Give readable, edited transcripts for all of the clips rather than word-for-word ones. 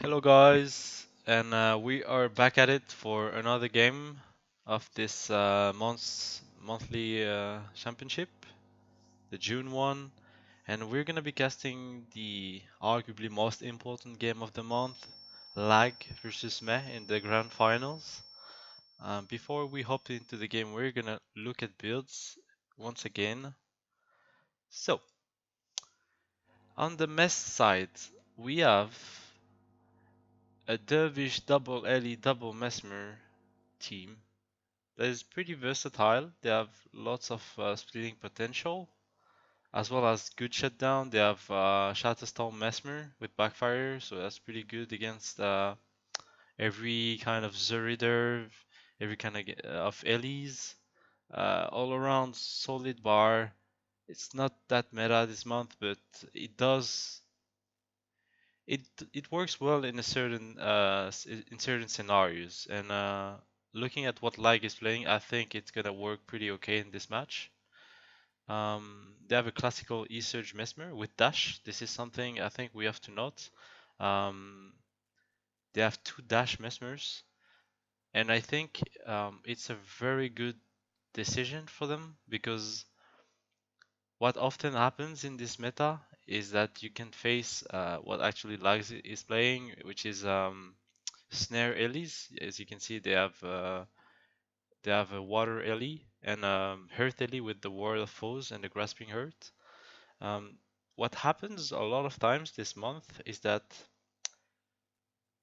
Hello guys, and we are back at it for another game of this monthly championship, the June one, and we're gonna be casting the arguably most important game of the month, LaG versus meh in the grand finals. Before we hop into the game, we're gonna look at builds once again. So, on the mess side, we have a dervish double ele double mesmer team that is pretty versatile. They have lots of splitting potential, as well as good shutdown. They have Shatterstorm Mesmer with backfire, so that's pretty good against every kind of Zurider, every kind of eles. All around solid bar. It's not that meta this month, but it does it it works well in a certain in certain scenarios. And looking at what Lag is playing, I think it's gonna work pretty okay in this match. They have a classical E-Surge Mesmer with dash. This is something I think we have to note. Um, they have two dash Mesmers, and I think it's a very good decision for them because what often happens in this meta is that you can face what actually Lags is playing, which is snare eles. As you can see, they have a water ele and hurt ele with the ward of foes and the grasping hurt. Um, what happens a lot of times this month is that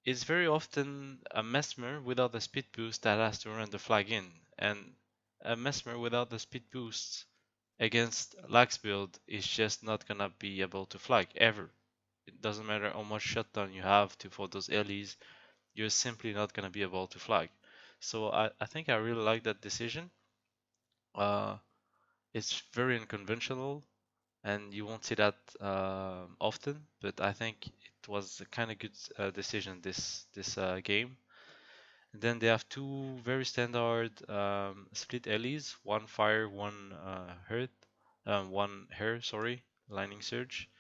it's very often a mesmer without a speed boost that has to run the flag in, and a mesmer without the speed boost against lax build is just not gonna be able to flag ever. It doesn't matter how much shutdown you have to for those eles, you're simply not gonna be able to flag. So I think I really like that decision. Uh, it's very unconventional, and you won't see that often. But I think it was a kind of good decision this game. And then they have two very standard split eles, one fire, one hurt, one hair, sorry, lightning surge.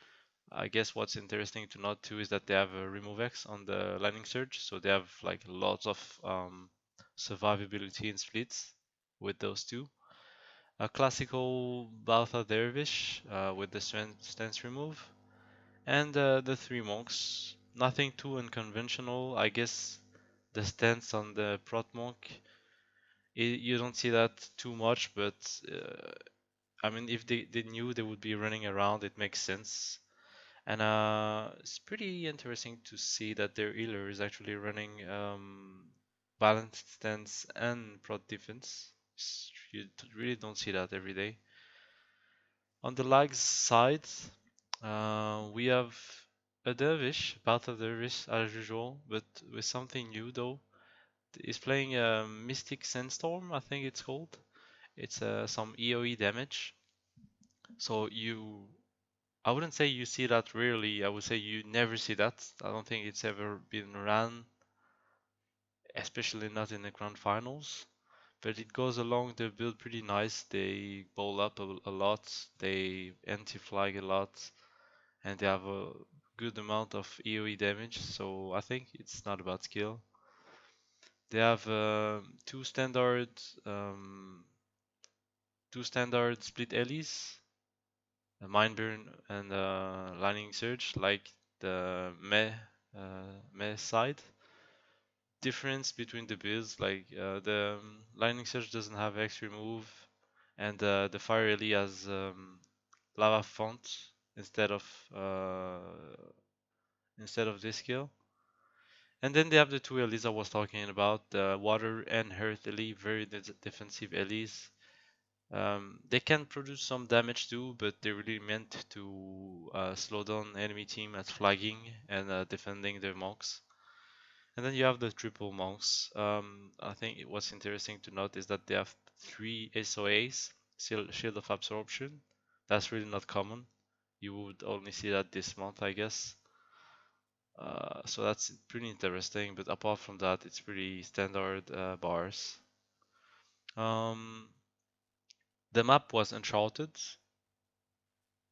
I guess what's interesting to note too is that they have a remove X on the lightning surge, so they have like lots of survivability in splits with those two. A classical Baltha Dervish with the stance remove, and the three monks. Nothing too unconventional. I guess the stance on the prot monk, you don't see that too much, but I mean, if they knew they would be running around, it makes sense. And it's pretty interesting to see that their healer is actually running balanced stance and prot defense. You really don't see that every day. On the lags side, we have a dervish, Baltha dervish as usual, but with something new though. He's playing a Mystic Sandstorm, I think it's called. It's some EOE damage. So I wouldn't say you see that rarely. I would say you never see that. I don't think it's ever been ran, especially not in the grand finals. But it goes along the build pretty nice. They bowl up a lot. They anti-flag a lot, and they have a good amount of EOE damage. So I think it's not about skill. They have um, two standard split eles, a Mind Burn and Lightning Surge, like the meh side. Difference between the builds, like the Lightning Surge doesn't have X remove, and the Fire ele has Lava Font instead of uh, instead of this skill. And then they have the two eles I was talking about, the Water and Earth ele, very defensive eles. They can produce some damage too, but they're really meant to slow down enemy team at flagging and defending their monks. And then you have the triple monks. I think what's interesting to note is that they have three SOAs, Shield of Absorption. That's really not common. You would only see that this month, I guess. So that's pretty interesting, but apart from that, it's pretty standard bars. Um, the map was Uncharted.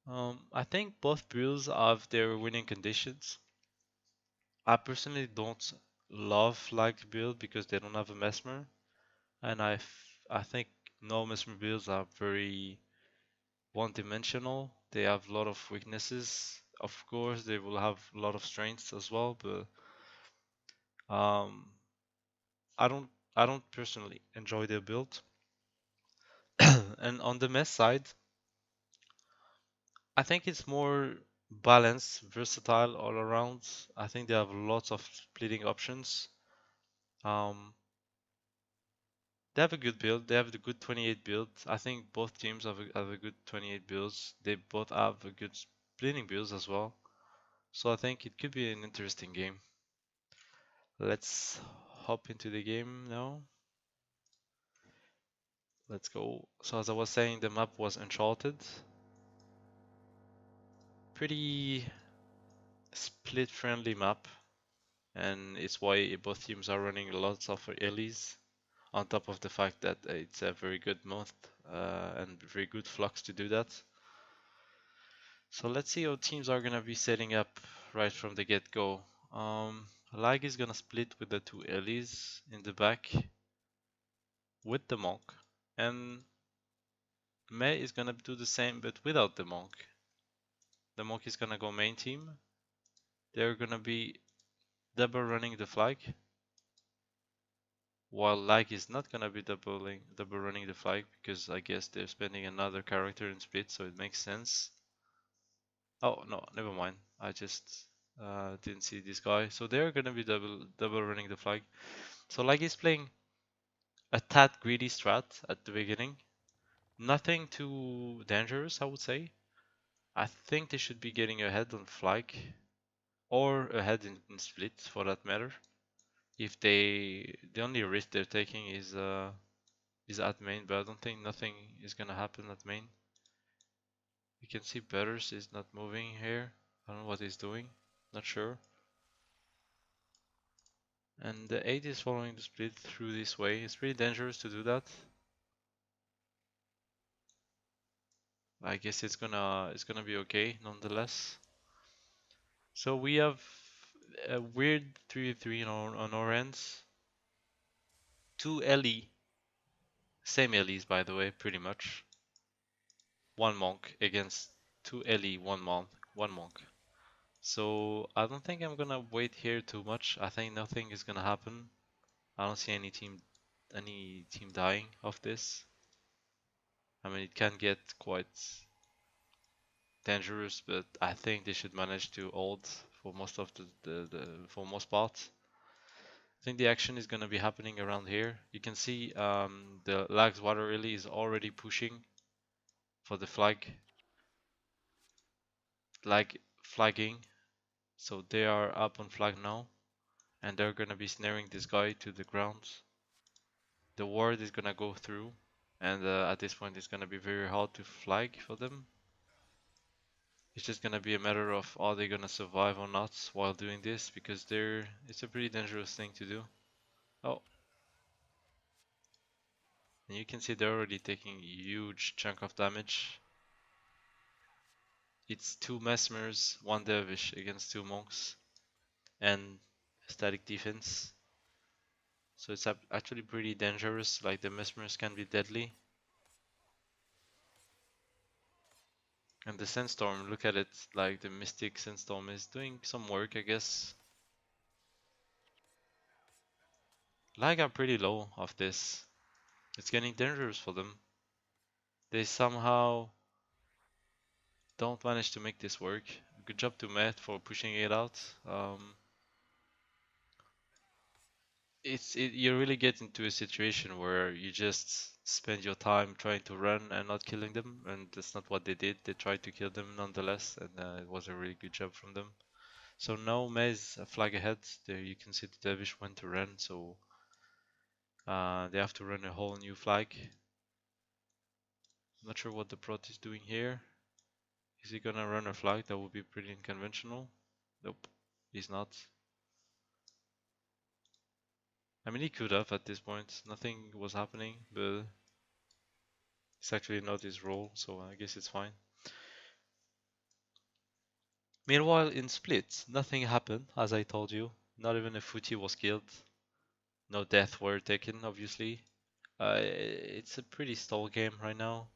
I think both builds have their winning conditions. I personally don't love like build because they don't have a mesmer, and I think no mesmer builds are very one-dimensional. They have a lot of weaknesses. Of course, they will have a lot of strengths as well, but um, I don't I don't personally enjoy their build. And on the mess side, I think it's more balanced, versatile all around. I think they have lots of splitting options. Um, they have a good build. They have the good 28 build. I think both teams have a good 28 builds. They both have a good splitting builds as well. So I think it could be an interesting game. Let's hop into the game now. Let's go. So as I was saying, the map was Uncharted. Pretty split friendly map, and it's why both teams are running lots of eles, on top of the fact that it's a very good month and very good flux to do that. So let's see how teams are gonna be setting up right from the get-go. LaG is gonna split with the two eles in the back with the monk, and mAT is gonna do the same but without the monk. The monk is gonna go main team. They're gonna be double running the flag, while LaG is not gonna be double running the flag because I guess they're spending another character in split, so it makes sense. Oh no, never mind. I just didn't see this guy. So they're gonna be double running the flag. So LaG is playing a tad greedy strat at the beginning. Nothing too dangerous, I would say. I think they should be getting ahead on flag or ahead in split for that matter. If the only risk they're taking is at main, but I don't think nothing is gonna happen at main. You can see Butters is not moving here. I don't know what he's doing. Not sure. And the 8 is following the split through this way. It's pretty dangerous to do that. I guess it's gonna be okay nonetheless. So we have a weird 3v3 on our ends. Two ele, same eles by the way, pretty much. One monk against two ele, one monk. So I don't think I'm gonna wait here too much. I think nothing is gonna happen. I don't see any team dying of this. I mean, it can get quite dangerous, but I think they should manage to hold for most of the for most part. I think the action is gonna be happening around here. You can see the LaG's water relay is already pushing for the flag flagging. So they are up on flag now, and they're gonna be snaring this guy to the ground. The ward is gonna go through, and at this point it's gonna be very hard to flag for them. It's just gonna be a matter of are they gonna survive or not while doing this, because it's a pretty dangerous thing to do. Oh, and you can see they're already taking a huge chunk of damage. It's two mesmers, one dervish against two monks, and static defense. So it's actually pretty dangerous, like the mesmers can be deadly. And the sandstorm, look at it, like the mystic sandstorm is doing some work, I guess. Lag are pretty low of this. It's getting dangerous for them. They somehow don't manage to make this work. Good job to mAT for pushing it out. You really get into a situation where you just spend your time trying to run and not killing them, and that's not what they did. They tried to kill them nonetheless, and it was a really good job from them. So now Mez a flag ahead. There you can see the dervish went to run, so they have to run a whole new flag. Not sure what the prot is doing here. Is he gonna run a flag? That would be pretty unconventional. Nope, he's not. I mean, he could have at this point. Nothing was happening, but it's actually not his role, so I guess it's fine. Meanwhile, in Split, nothing happened, as I told you. Not even a footy was killed. No death were taken, obviously. It's a pretty stall game right now.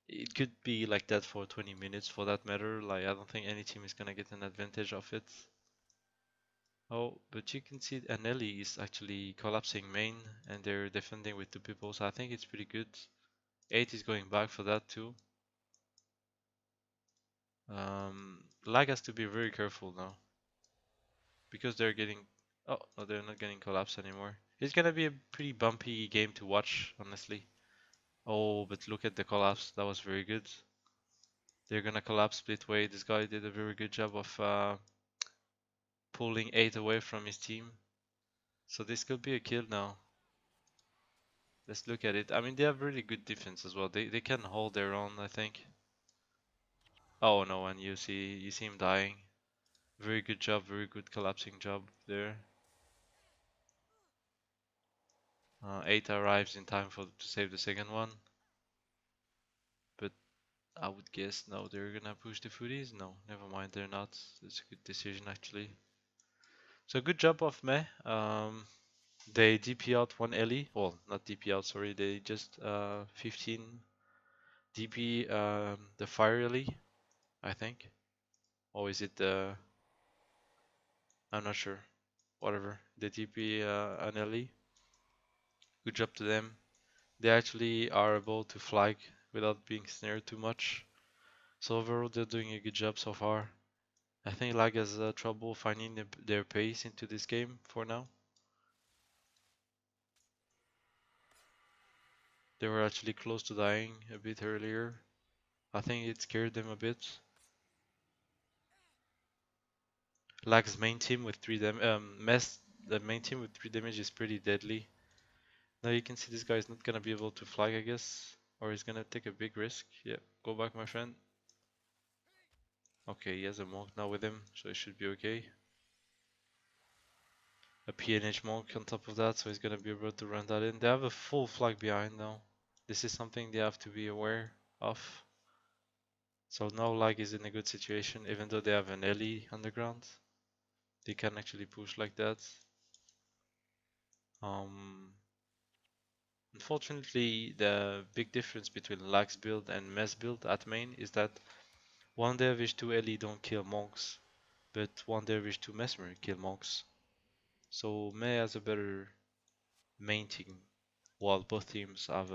It could be like that for 20 minutes for that matter. Like, I don't think any team is gonna get an advantage of it. Oh, but you can see Anelli is actually collapsing main and they're defending with two people, so I think it's pretty good. 8 is going back for that too. LaG has to be very careful now because they're getting. Oh, no, they're not getting collapsed anymore. It's gonna be a pretty bumpy game to watch, honestly. Oh, but look at the collapse. That was very good. They're gonna collapse split way. This guy did a very good job of pulling 8 away from his team. So this could be a kill now. Let's look at it. I mean, they have really good defense as well. They can hold their own, I think. Oh no, and you see him dying. Very good job, very good collapsing job there. 8 arrives in time to save the second one. But I would guess no, they're gonna push the footies. No, never mind, they're not. It's a good decision actually. So good job of Meh. They DP out one Ellie. Well, not DP out, sorry. They just 15 DP the fire Ellie, I think. Or is it the? I'm not sure. Whatever. They DP an Ellie. Good job to them. They actually are able to flag without being snared too much. So overall, they're doing a good job so far. I think LaG has trouble finding their pace into this game for now. They were actually close to dying a bit earlier. I think it scared them a bit. LaG's main team with 3 damage, the main team with 3 damage is pretty deadly. Now you can see this guy is not gonna be able to flag, I guess, or he's gonna take a big risk. Yeah, go back, my friend. Okay, he has a monk now with him, so it should be okay. A PNH monk on top of that, so he's gonna be able to run that in. They have a full flag behind now. This is something they have to be aware of. So now LaG is in a good situation, even though they have an Ellie underground. They can actually push like that. Unfortunately, the big difference between LaG's build and Mess build at main is that one dervish, 2 Ellie don't kill monks, but one dervish, 2 mesmer kill monks. So Mei has a better main team, while both teams have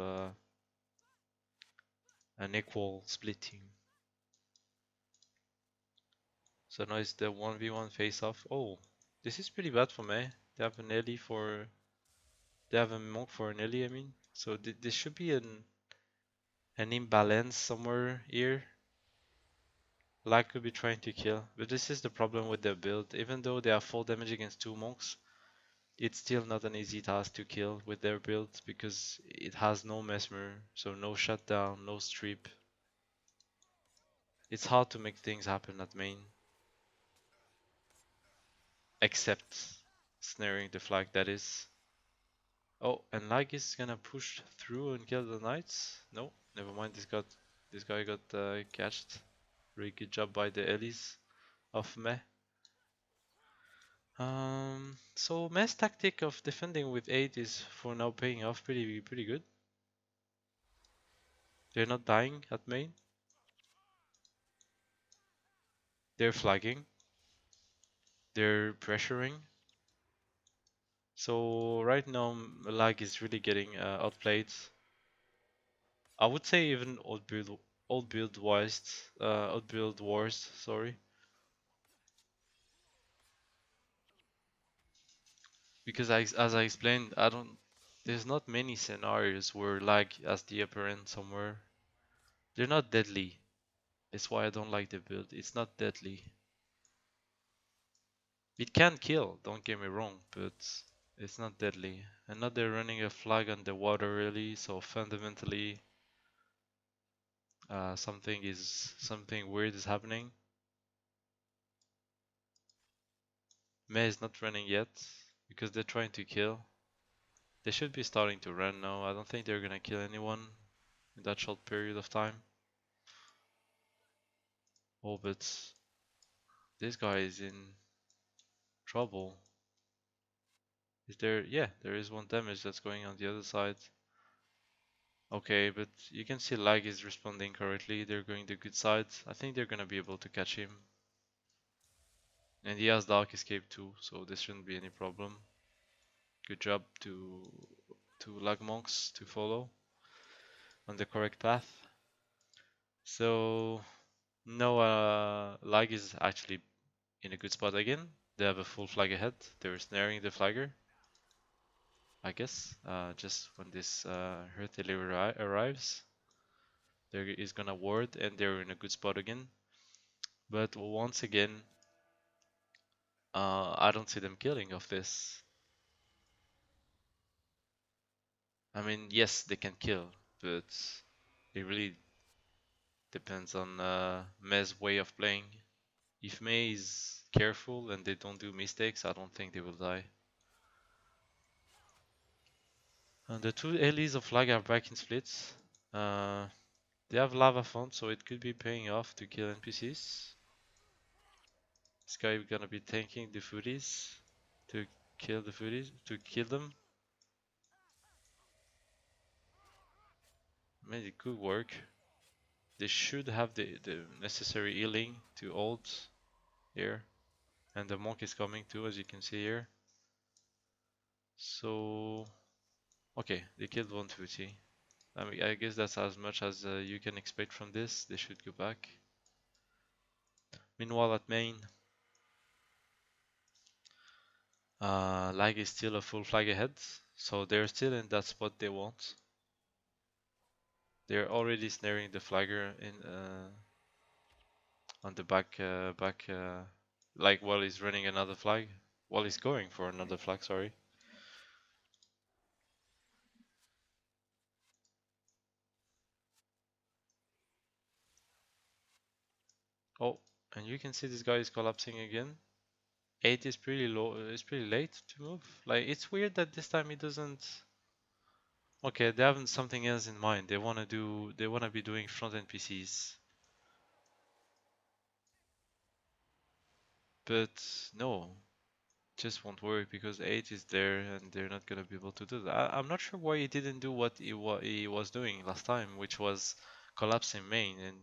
an equal split team. So now it's the 1v1 face off. Oh, this is pretty bad for Mei. They have an Ellie for. They have a monk for an Ellie, I mean. So there should be an imbalance somewhere here. LaG could be trying to kill, but this is the problem with their build. Even though they have full damage against 2 monks, it's still not an easy task to kill with their build because it has no mesmer, so no shutdown, no strip. It's hard to make things happen at main, except snaring the flag, that is. Oh, and LaG is gonna push through and kill the knights? No, never mind, this guy got catched. Very good job by the eles of Meh. So Meh's tactic of defending with 8 is for now paying off pretty good. They're not dying at main. They're flagging. They're pressuring. So right now LaG is really getting outplayed. I would say even old build wars, sorry. Because as I explained, there's not many scenarios where LaG has the upper end somewhere. They're not deadly. That's why I don't like the build. It's not deadly. It can kill, don't get me wrong, but it's not deadly. And now they're running a flag on the water really, so fundamentally something weird is happening. Mei is not running yet because they're trying to kill. They should be starting to run now. I don't think they're gonna kill anyone in that short period of time. Oh, but this guy is in trouble. Is there? Yeah, there is one damage that's going on the other side. Okay, but you can see LaG is responding correctly. They're going the good side. I think they're gonna be able to catch him. And he has Dark Escape too, so this shouldn't be any problem. Good job to LaG monks to follow on the correct path. So no, LaG is actually in a good spot again. They have a full flag ahead. They're snaring the flagger, I guess. Just when this Earth arrives, there is gonna ward, and they're in a good spot again. But once again, I don't see them killing off this. I mean, yes, they can kill, but it really depends on Mei's way of playing. If Mei is careful and they don't do mistakes, I don't think they will die. And the two eles of Lag are back in splits. They have lava font, so it could be paying off to kill NPCs. This guy gonna be tanking the foodies to kill the foodies, to kill them. I mean, it could work. They should have the necessary healing to ult here. And the monk is coming too, as you can see here. So, okay, they killed 150. I mean, I guess that's as much as you can expect from this. They should go back. Meanwhile, at main, Lag is still a full flag ahead, so they're still in that spot they want. They're already snaring the flagger in on the like while he's running another flag, while he's going for another flag. Sorry. Oh, and you can see this guy is collapsing again. 8 is pretty low. It's pretty late to move. Like it's weird that this time he doesn't. Okay, they have something else in mind. They wanna do. They wanna be doing front end PCs. But no, just won't work because 8 is there and they're not gonna be able to do that. I'm not sure why he didn't do what he was doing last time, which was collapsing main and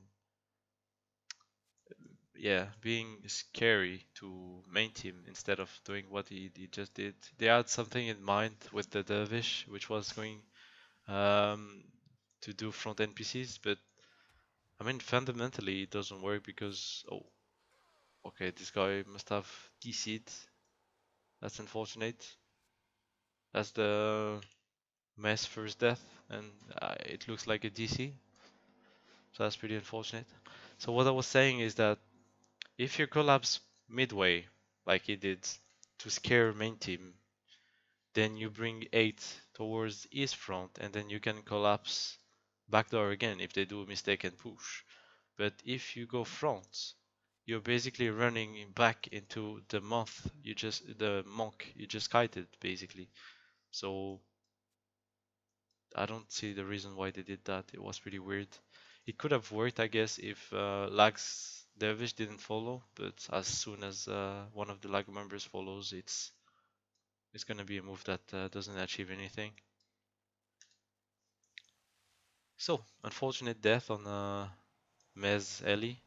yeah, being scary to main team instead of doing what he just did. They had something in mind with the dervish, which was going um, to do front NPCs, but I mean fundamentally it doesn't work because oh, okay, this guy must have DC'd. That's unfortunate. That's the Mass first death, and it looks like a DC, so that's pretty unfortunate. So what I was saying is that if you collapse midway, like he did, to scare main team, then you bring 8 towards east front, and then you can collapse backdoor again if they do a mistake and push. But if you go front, you're basically running back into the monk you just kited basically. So I don't see the reason why they did that. It was pretty weird. It could have worked, I guess, if Lag's dervish didn't follow, but as soon as one of the Lag members follows, it's gonna be a move that doesn't achieve anything. So, unfortunate death on Mez Ellie.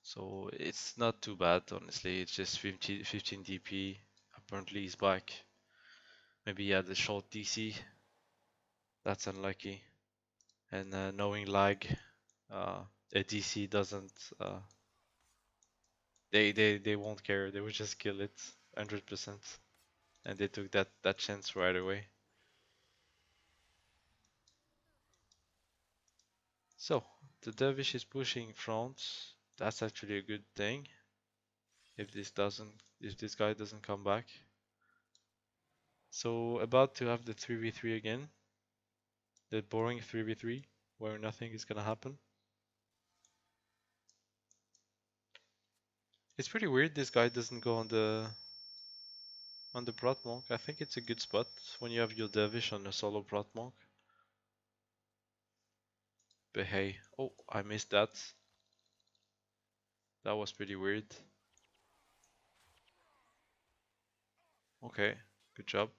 So it's not too bad, honestly. It's just 15 DP. Apparently he's back. Maybe he had a short DC. That's unlucky. And knowing Lag, a DC doesn't. They won't care. They will just kill it 100%. And they took that chance right away. So the dervish is pushing front. That's actually a good thing. If this guy doesn't come back. So about to have the 3v3 again. The boring 3v3 where nothing is gonna happen. It's pretty weird this guy doesn't go on the Brat Monk. I think it's a good spot when you have your dervish on a solo Brat Monk. But hey, oh, I missed that. That was pretty weird. Okay, good job.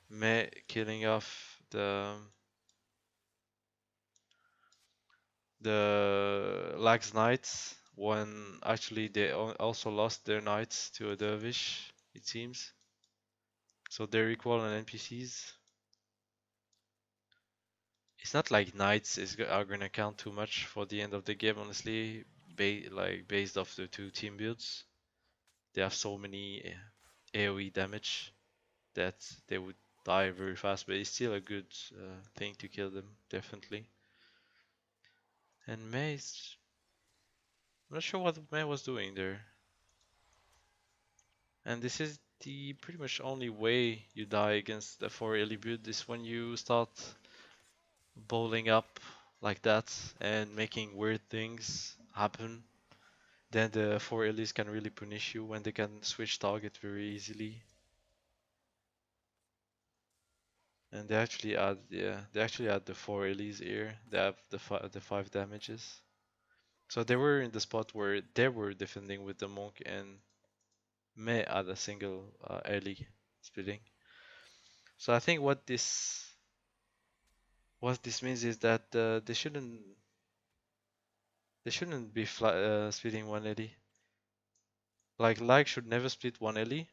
Me killing off the LaG's knights when actually they also lost their knights to a dervish, it seems. So they're equal on NPCs. It's not like knights are gonna count too much for the end of the game, honestly. Like based off the two team builds, they have so many AOE damage that they would die very fast, but it's still a good thing to kill them, definitely. And Mei's, I'm not sure what Mei was doing there. And this is the pretty much only way you die against the 4 Ellie build is when you start bowling up like that and making weird things happen. Then the 4 Ellis can really punish you when they can switch target very easily. And they actually add, yeah, they actually add the 4 Ellis here. They have the 5 damages. So they were in the spot where they were defending with the monk and may add a single Ellie splitting. So I think what this means is that they shouldn't be splitting one Ellie. Like should never split one Ellie,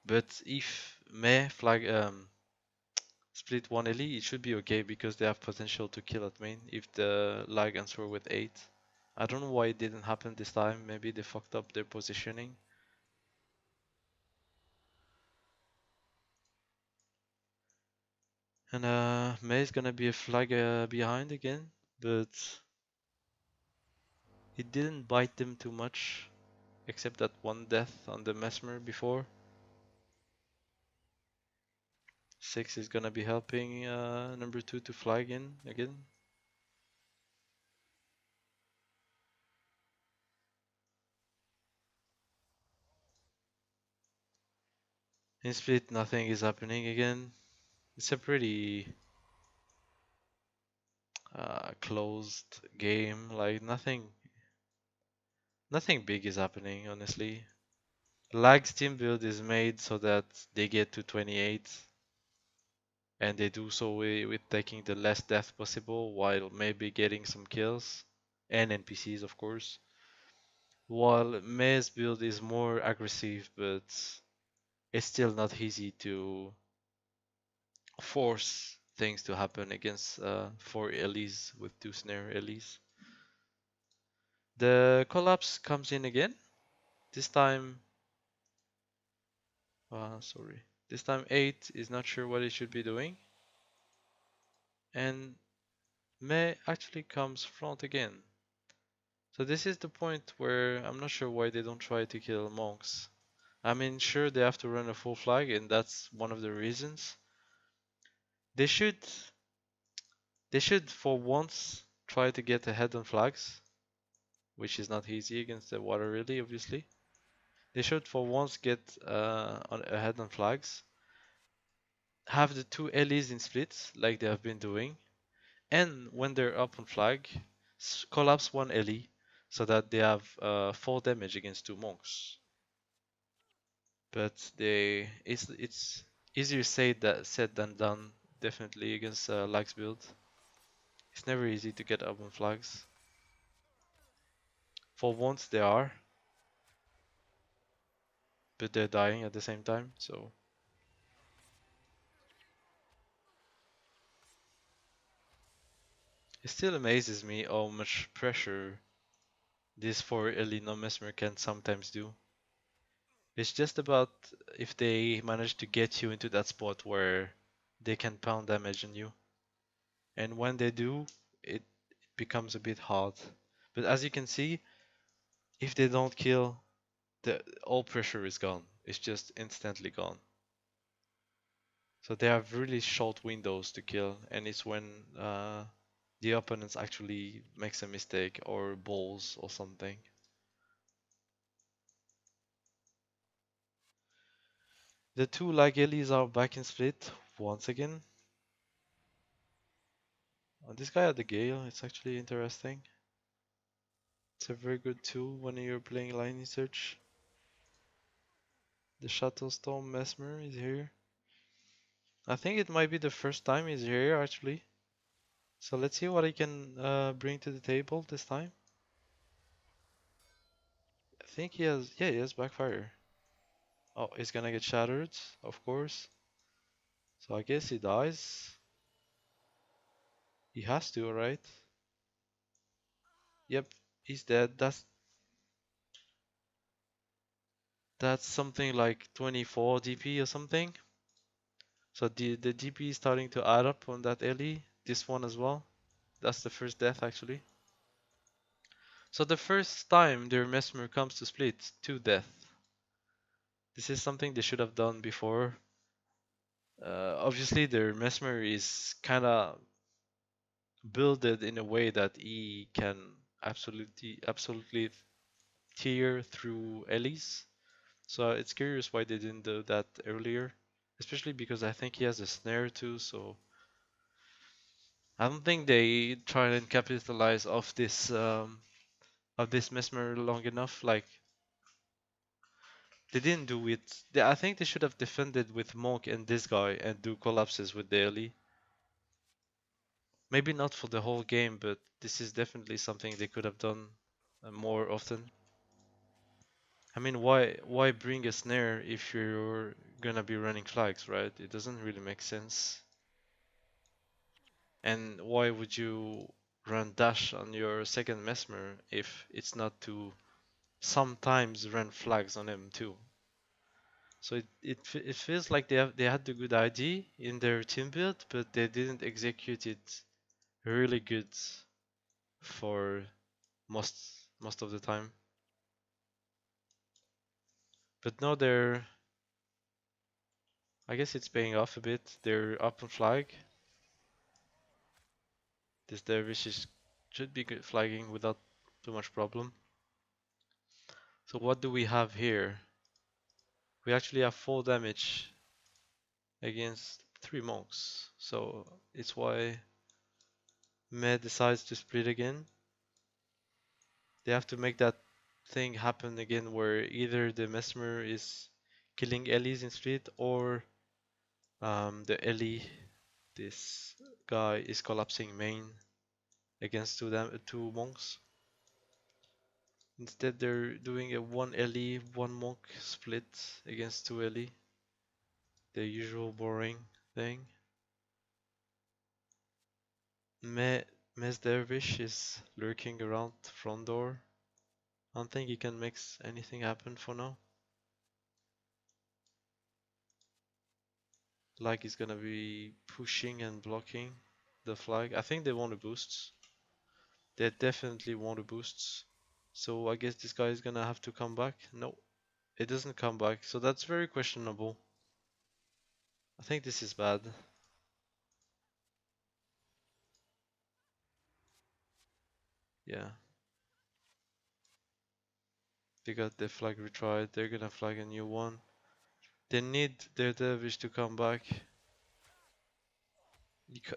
but if May flag split one Ellie, it should be okay because they have potential to kill at main if the lag answer with 8. I don't know why it didn't happen this time. Maybe they fucked up their positioning. And May is gonna be a flag behind again, but it didn't bite them too much, except that one death on the mesmer before. 6 is gonna be helping number 2 to flag in again. In split, nothing is happening again. It's a pretty closed game. Like nothing big is happening, honestly. LaG's team build is made so that they get to 28, and they do so with taking the less death possible while maybe getting some kills and NPCs, of course. While May's build is more aggressive, but it's still not easy to force things to happen against 4 Elis with 2 snare Elis. The collapse comes in again. This time, sorry. This time 8 is not sure what it should be doing. And May actually comes front again. So this is the point where I'm not sure why they don't try to kill monks. I mean, sure they have to run a full flag, and that's one of the reasons. They should, they should for once try to get ahead on flags, which is not easy against the water really, obviously. They should for once get ahead on flags, have the 2 Ellie's in splits like they have been doing, and when they're up on flag, collapse one Ellie so that they have 4 damage against 2 monks. But it's easier said than done. Definitely against Lax build. It's never easy to get up on flags. For once they are, but they're dying at the same time. So it still amazes me how much pressure this 4 Elino Mesmer can sometimes do. It's just about if they manage to get you into that spot where they can pound damage on you. And when they do, it becomes a bit hard. But as you can see, if they don't kill, the all pressure is gone. It's just instantly gone. So they have really short windows to kill, and it's when the opponents actually makes a mistake or balls or something. The two Lagelis are back in split once again. This guy had the Gale, it's actually interesting. It's a very good tool when you're playing line search. The Shuttlestorm Mesmer is here. I think it might be the first time he's here actually. So let's see what he can bring to the table this time. I think he has, yeah, he has backfire. Oh, he's gonna get shattered, of course. So I guess he dies. He has to, right? Yep, he's dead. That's something like 24 DP or something. So the DP is starting to add up on that Ellie. This one as well. That's the first death actually. So the first time their mesmer comes to split to death. This is something they should have done before. Obviously their mesmer is kinda builded in a way that he can absolutely tear through Elis. So it's curious why they didn't do that earlier. Especially because I think he has a snare too, so I don't think they try and capitalize of this mesmer long enough. Like they didn't do it. I think they should have defended with Monk and this guy and do collapses with Daily. Maybe not for the whole game, but this is definitely something they could have done more often. I mean, why bring a snare if you're gonna be running flags, right? It doesn't really make sense. And why would you run dash on your second mesmer if it's not to sometimes run flags on him too? So it feels like they had the good idea in their team build, but they didn't execute it really good for most of the time. But now I guess it's paying off a bit. They're up on flag. This dervish should be good flagging without too much problem. So what do we have here? We actually have 4 damage against 3 monks. So it's why mAT decides to split again. They have to make that thing happen again where either the mesmer is killing eles in split or the ele, this guy, is collapsing main against 2 monks. Instead they're doing a 1 ele, 1 monk split against 2 ele. The usual boring thing. Mes dervish is lurking around front door. I don't think he can make anything happen for now. Like he's gonna be pushing and blocking the flag. I think they want to boost. They definitely want to boost. So I guess this guy is gonna have to come back. No, it doesn't come back. So that's very questionable. I think this is bad. Yeah. They got the flag retried. They're gonna flag a new one. They need their dervish to come back.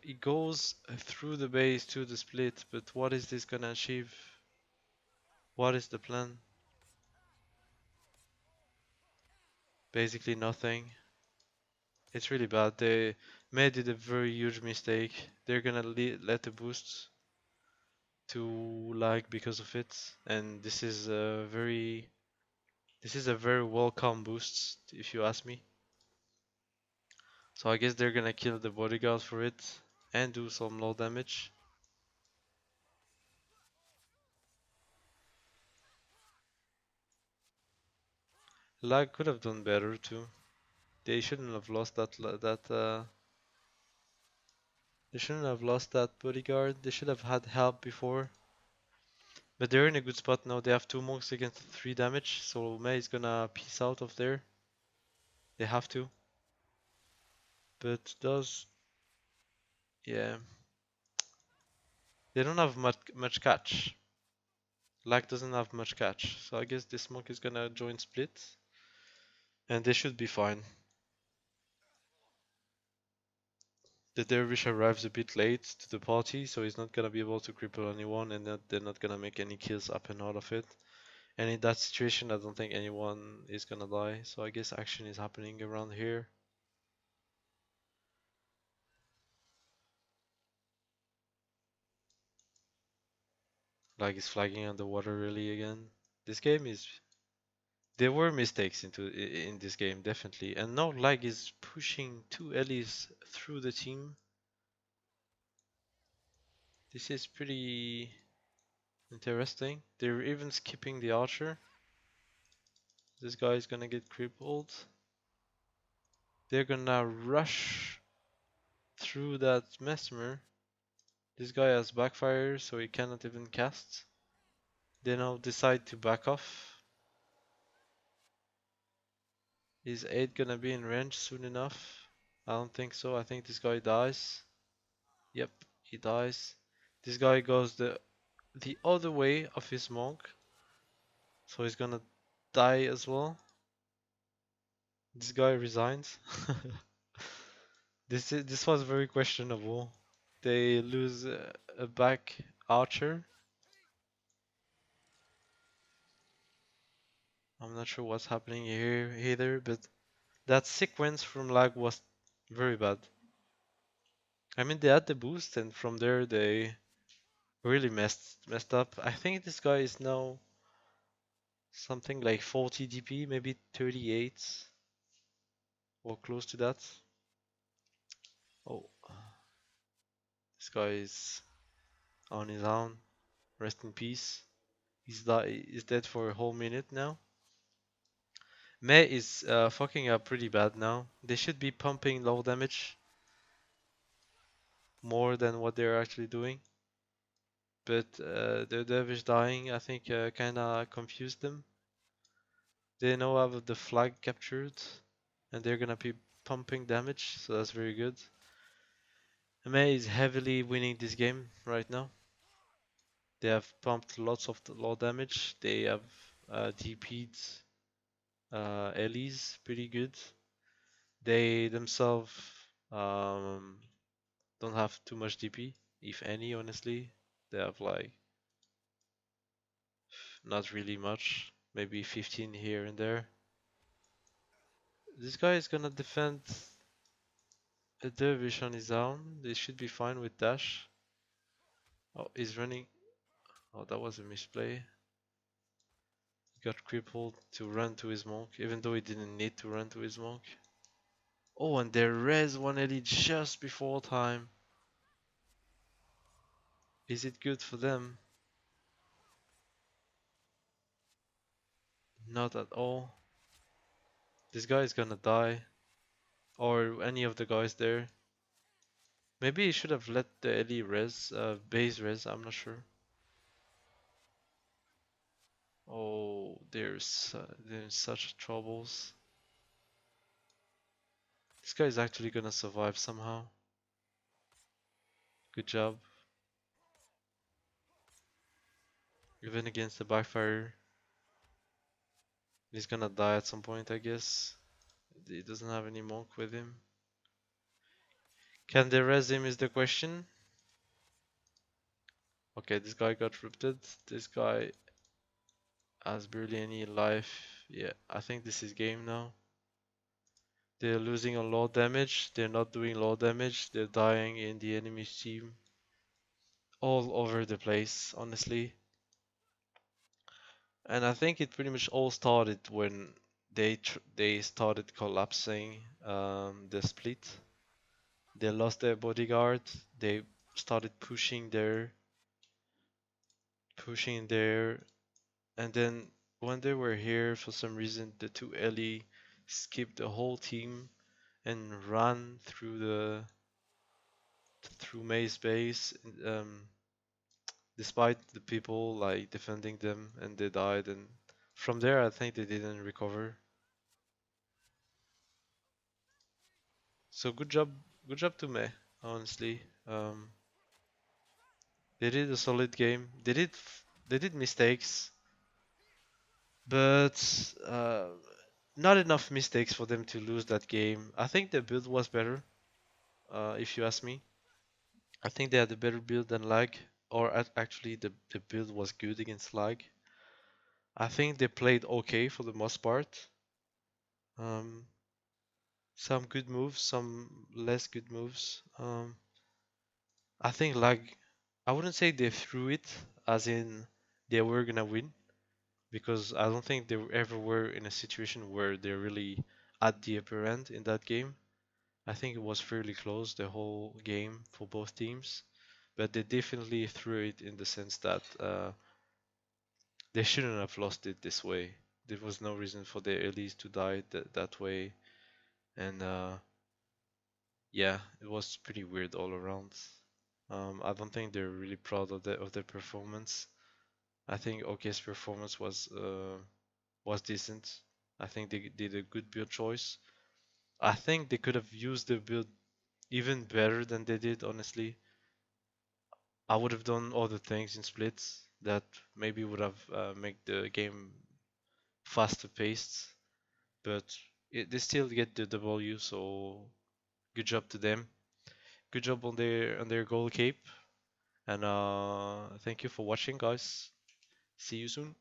He goes through the base to the split, but what is this gonna achieve? What is the plan? Basically nothing. It's really bad. They made it a very huge mistake. They're gonna let the boost to lag because of it, and this is a very welcome boost if you ask me. So I guess they're gonna kill the bodyguard for it and do some low damage. Lag could have done better too. They shouldn't have lost they shouldn't have lost that bodyguard. They should have had help before. But they're in a good spot now. They have 2 monks against 3 damage, so Mei is gonna peace out of there. They have to. But does yeah. They don't have much catch. Lag doesn't have much catch. So I guess this monk is gonna join split. And they should be fine. The dervish arrives a bit late to the party, so he's not gonna be able to cripple anyone, and they're not gonna make any kills up and out of it. And in that situation, I don't think anyone is gonna die. So I guess action is happening around here. Like it's flagging underwater really again. This game is. There were mistakes in this game definitely, and now LaG is pushing two eles through the team. This is pretty interesting. They're even skipping the archer. This guy is gonna get crippled. They're gonna rush through that mesmer. This guy has backfire, so he cannot even cast. They now decide to back off. Is 8 gonna be in range soon enough? I don't think so. I think this guy dies. Yep, he dies. This guy goes the other way of his monk, so he's gonna die as well. This guy resigns. This was very questionable. They lose a back archer. I'm not sure what's happening here either, but that sequence from LaG was very bad. I mean, they had the boost, and from there they really messed up. I think this guy is now something like 40 DP, maybe 38 or close to that. Oh, this guy is on his own. Rest in peace. He's dead for a whole minute now. Mei is fucking up pretty bad now. They should be pumping low damage more than what they're actually doing. But the dervish dying, I think, kinda confused them. They now have the flag captured, and they're gonna be pumping damage, so that's very good. Mei is heavily winning this game right now. They have pumped lots of low damage. They have DP'd eles pretty good. They themselves um, don't have too much DP, if any, honestly. They have like not really much, maybe 15 here and there. This guy is gonna defend a dervish on his own. They should be fine with dash. Oh, he's running. Oh, that was a misplay. He got crippled to run to his monk, even though he didn't need to run to his monk. Oh, and they res 180 just before time. Is it good for them? Not at all. This guy is gonna die. Or any of the guys there. Maybe he should have let the Ellie res, base res, I'm not sure. Oh, they're in such troubles. This guy is actually gonna survive somehow. Good job. Even against the backfire. He's gonna die at some point, I guess. He doesn't have any monk with him. Can they res him is the question. Okay, this guy got rooted. This guy has barely any life. Yeah, I think this is game now. They're losing a lot of damage. They're not doing low damage. They're dying in the enemy's team. All over the place, honestly. And I think it pretty much all started when they started collapsing the split. They lost their bodyguard. They started pushing there, and then when they were here, for some reason, the two Ellie skipped the whole team and ran through May's base, despite the people like defending them, and they died. And from there, I think they didn't recover. So good job to May, honestly. They did a solid game. They did mistakes, but not enough mistakes for them to lose that game. I think the build was better, if you ask me. I think they had a better build than LaG, or actually the build was good against LaG. I think they played okay for the most part. Um, some good moves, some less good moves. I think like I wouldn't say they threw it as in they were gonna win because I don't think they ever were in a situation where they're really at the upper end in that game. I think it was fairly close the whole game for both teams, but they definitely threw it in the sense that they shouldn't have lost it this way. There was no reason for the eles to die that way, and yeah, it was pretty weird all around. I don't think they're really proud of their performance. I think OK's performance was decent. I think they did a good build choice. I think they could have used the build even better than they did, honestly. I would have done other things in splits that maybe would have make the game faster paced, but they still get the W. So good job to them. Good job on their goal cape, and thank you for watching, guys. See you soon.